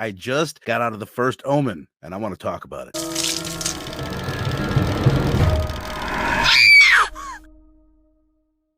I just got out of the first Omen, and I want to talk about it.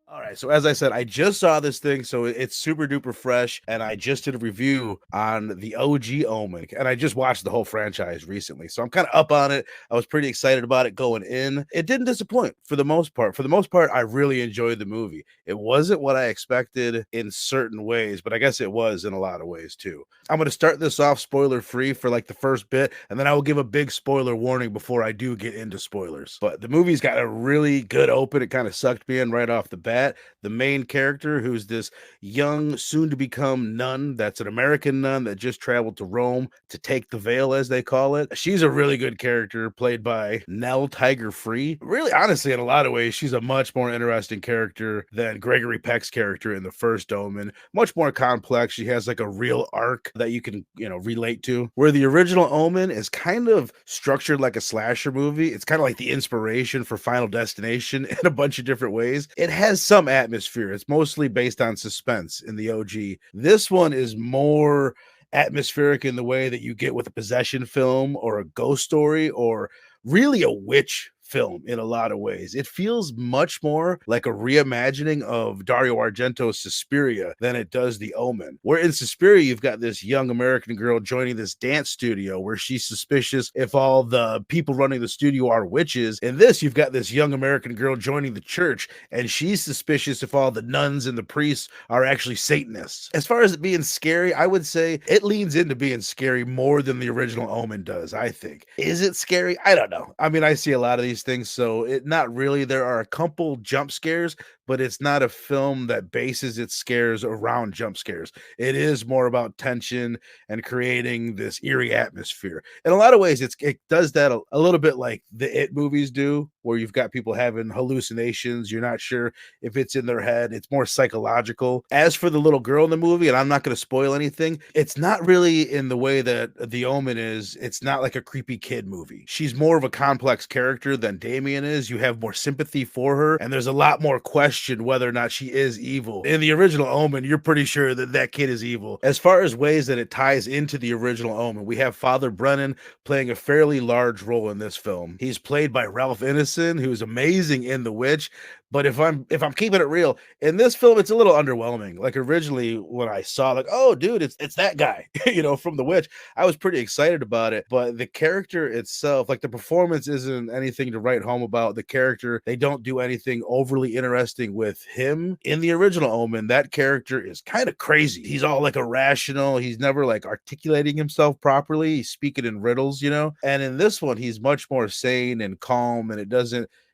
All right, so as I said, I just saw this thing, so it's super duper fresh, and I just did a review on the OG Omen, and I just watched the whole franchise recently, so I'm kind of up on it. I was pretty excited about it going in. It didn't disappoint for the most part. For the most part, I really enjoyed the movie. It wasn't what I expected in certain ways, but I guess it was in a lot of ways too. I'm going to start this off spoiler free for like the first bit, and then I will give a big spoiler warning before I do get into spoilers. But the movie's got a really good open. It kind of sucked me in right off the bat. The main character, who's this young, soon to become nun, that's an American nun that just traveled to Rome to take the veil, as they call it. She's a really good character, played by Nell Tiger Free. Really, honestly, in a lot of ways, she's a much more interesting character than Gregory Peck's character in the first Omen. Much more complex. She has like a real arc that you can, relate to. Where the original Omen is kind of structured like a slasher movie. It's kind of like the inspiration for Final Destination in a bunch of different ways. It has some atmosphere. It's mostly based on suspense in the OG. This one is more atmospheric in the way that you get with a possession film or a ghost story or really a witch film in a lot of ways. It feels much more like a reimagining of Dario Argento's Suspiria than it does The Omen. Where in Suspiria, you've got this young American girl joining this dance studio where she's suspicious if all the people running the studio are witches. In this, you've got this young American girl joining the church, and she's suspicious if all the nuns and the priests are actually Satanists. As far as it being scary, I would say it leans into being scary more than the original Omen does, I think. Is it scary? I don't know. I mean, I see a lot of these things, so it not really. There are a couple jump scares, but it's not a film that bases its scares around jump scares. It is more about tension and creating this eerie atmosphere. In a lot of ways, it does that a little bit like the It movies do, where you've got people having hallucinations. You're not sure if it's in their head. It's more psychological. As for the little girl in the movie, and I'm not going to spoil anything, it's not really in the way that The Omen is. It's not like a creepy kid movie. She's more of a complex character than Damien is. You have more sympathy for her, and there's a lot more question whether or not she is evil. In the original Omen, you're pretty sure that that kid is evil. As far as ways that it ties into the original Omen, we have Father Brennan playing a fairly large role in this film. He's played by Ralph Ineson, who's amazing in The Witch. But if I'm keeping it real, in this film, it's a little underwhelming. Like originally when I saw, like, oh dude, it's that guy, from The Witch, I was pretty excited about it. But the character itself, like the performance isn't anything to write home about. The character, they don't do anything overly interesting with him. In the original Omen, that character is kind of crazy. He's all like irrational. He's never like articulating himself properly. He's speaking in riddles, And in this one, he's much more sane and calm, and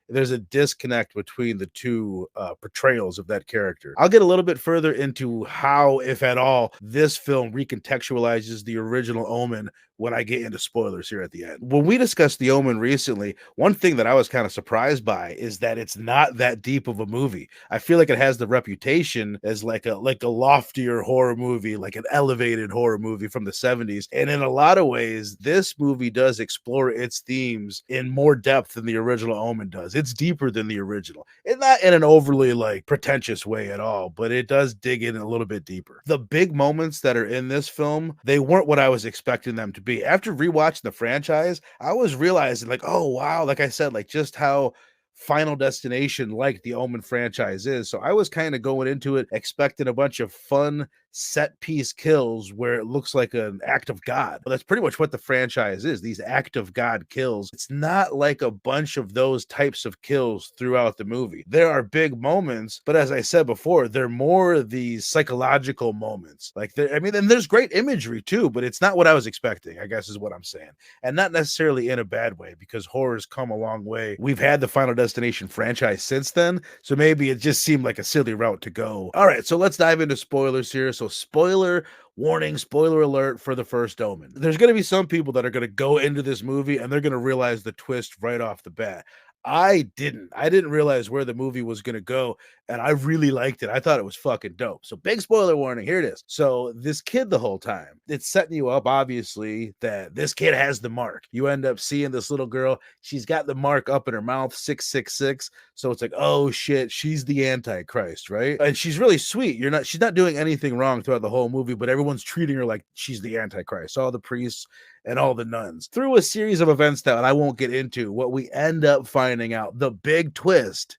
there's a disconnect between the two portrayals of that character. I'll get a little bit further into how, if at all, this film recontextualizes the original Omen when I get into spoilers here at the end. When we discussed The Omen recently, one thing that I was kind of surprised by is that it's not that deep of a movie. I feel like it has the reputation as like a loftier horror movie, like an elevated horror movie from the 70s. And in a lot of ways, this movie does explore its themes in more depth than the original Omen does. It's deeper than the original. It's not in an overly like pretentious way at all, but it does dig in a little bit deeper. The big moments that are in this film, they weren't what I was expecting them to be. After rewatching the franchise, I was realizing like, oh wow, like I said, like just how Final Destination like the Omen franchise is. So I was kind of going into it expecting a bunch of fun set piece kills where it looks like an act of God. But that's pretty much what the franchise is, these act of God kills. It's not like a bunch of those types of kills throughout the movie. There are big moments, but as I said before, they're more these psychological moments. And there's great imagery too, but it's not what I was expecting, I guess is what I'm saying. And not necessarily in a bad way, because horror's come a long way. We've had the Final Destination franchise since then, so maybe it just seemed like a silly route to go. All right, so let's dive into spoilers here. So spoiler warning, spoiler alert for the first Omen. There's going to be some people that are going to go into this movie and they're going to realize the twist right off the bat. I didn't realize where the movie was going to go and I really liked it. I thought it was fucking dope. So big spoiler warning, here it is. So this kid the whole time, it's setting you up obviously that this kid has the mark. You end up seeing this little girl, she's got the mark up in her mouth, 666. So it's like, oh shit, she's the Antichrist, right? And she's really sweet. She's not doing anything wrong throughout the whole movie, but everyone's treating her like she's the Antichrist. All the priests and all the nuns. Through a series of events that I won't get into, what we end up finding out, the big twist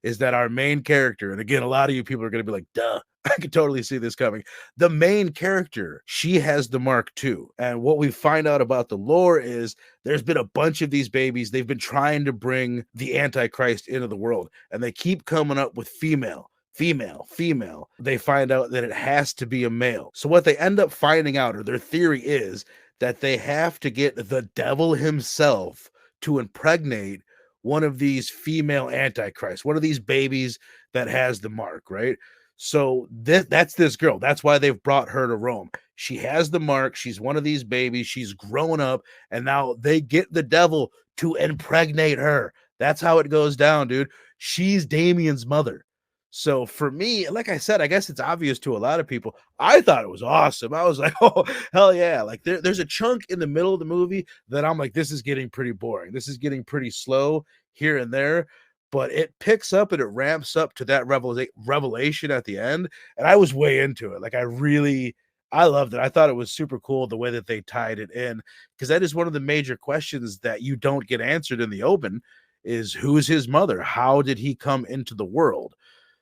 is that our main character, and again, a lot of you people are going to be like, duh, I could totally see this coming. The main character, she has the mark too. And what we find out about the lore is there's been a bunch of these babies. They've been trying to bring the Antichrist into the world, and they keep coming up with female. They find out that it has to be a male. So what they end up finding out, or their theory is that they have to get the devil himself to impregnate one of these female antichrists, one of these babies that has the mark, right? So that's this girl. That's why they've brought her to Rome. She has the mark. She's one of these babies. She's grown up, and now they get the devil to impregnate her. That's how it goes down, dude. She's Damien's mother. So for me, like I said, I guess it's obvious to a lot of people. I thought it was awesome. I was like, oh, hell yeah. Like there's a chunk in the middle of the movie that I'm like, this is getting pretty boring. This is getting pretty slow here and there, but it picks up and it ramps up to that revelation at the end. And I was way into it. Like I loved it. I thought it was super cool the way that they tied it in, because that is one of the major questions that you don't get answered in the open is who's his mother? How did he come into the world?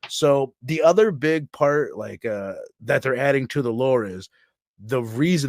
So the other big part, that they're adding to the lore is the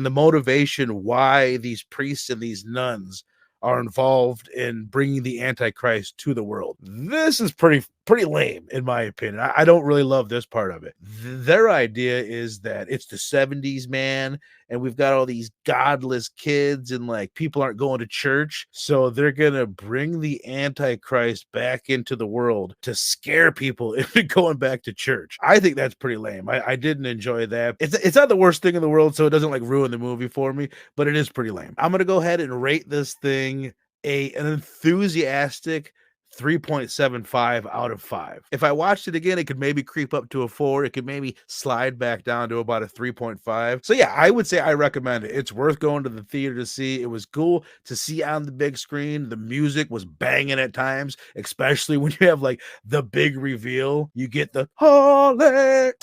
motivation why these priests and these nuns are involved in bringing the Antichrist to the world. This is pretty lame, in my opinion. I don't really love this part of it. Their idea is that it's the 70s, man, and we've got all these godless kids and like people aren't going to church. So they're going to bring the Antichrist back into the world to scare people into going back to church. I think that's pretty lame. I didn't enjoy that. It's not the worst thing in the world, so it doesn't like ruin the movie for me, but it is pretty lame. I'm going to go ahead and rate this thing an enthusiastic 3.75 out of 5. If I watched it again, it could maybe creep up to a 4. It could maybe slide back down to about a 3.5. So yeah, I would say I recommend it. It's worth going to the theater to see. It was cool to see on the big screen. The music was banging at times, especially when you have like the big reveal. You get the holy,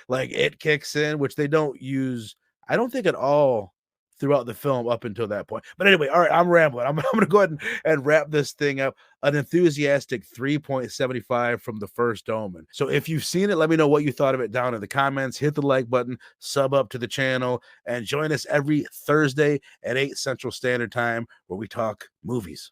like it kicks in, which they don't use, I don't think at all throughout the film up until that point. But anyway, all right, I'm rambling. I'm going to go ahead and wrap this thing up. An enthusiastic 3.75 from the first Omen. So if you've seen it, let me know what you thought of it down in the comments. Hit the like button, sub up to the channel, and join us every Thursday at 8 Central Standard Time where we talk movies.